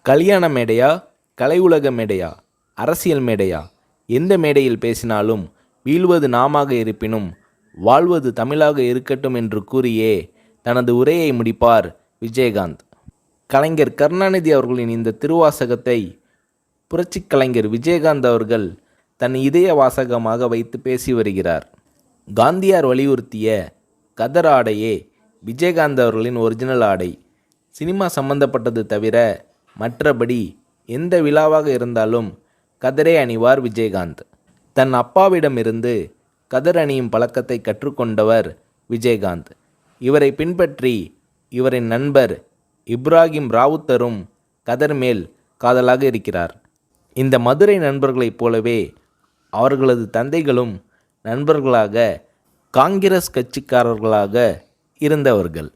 கல்யாண மேடையா, கலை உலக மேடையா, அரசியல் மேடையா, எந்த மேடையில் பேசினாலும் வீழ்வது நாமாக இருப்பினும் வாழ்வது தமிழாக இருக்கட்டும் என்று கூறியே தனது உரையை முடிப்பார் விஜயகாந்த். கலைஞர் கருணாநிதி அவர்களின் இந்த திருவாசகத்தை புரட்சிக் கலைஞர் விஜயகாந்த் அவர்கள் தன் இதய வாசகமாக வைத்து பேசி வருகிறார். காந்தியார் வலியுறுத்திய கதர் ஆடையே விஜயகாந்த் அவர்களின் ஒரிஜினல் ஆடை. சினிமா சம்பந்தப்பட்டது தவிர மற்றபடி எந்த விழாவாக இருந்தாலும் கதரே அணிவார் விஜயகாந்த். தன் அப்பாவிடமிருந்து கதர் அணியும் பழக்கத்தை கற்றுக்கொண்டவர் விஜயகாந்த். இவரை பின்பற்றி இவரின் நண்பர் இப்ராஹிம் ராவுத்தரும் கதர் மேல் காதலாக இருக்கிறார். இந்த மதுரை நண்பர்களைப் போலவே அவர்களது தந்தைகளும் நண்பர்களாக காங்கிரஸ் கட்சிக்காரர்களாக இருந்தவர்கள்.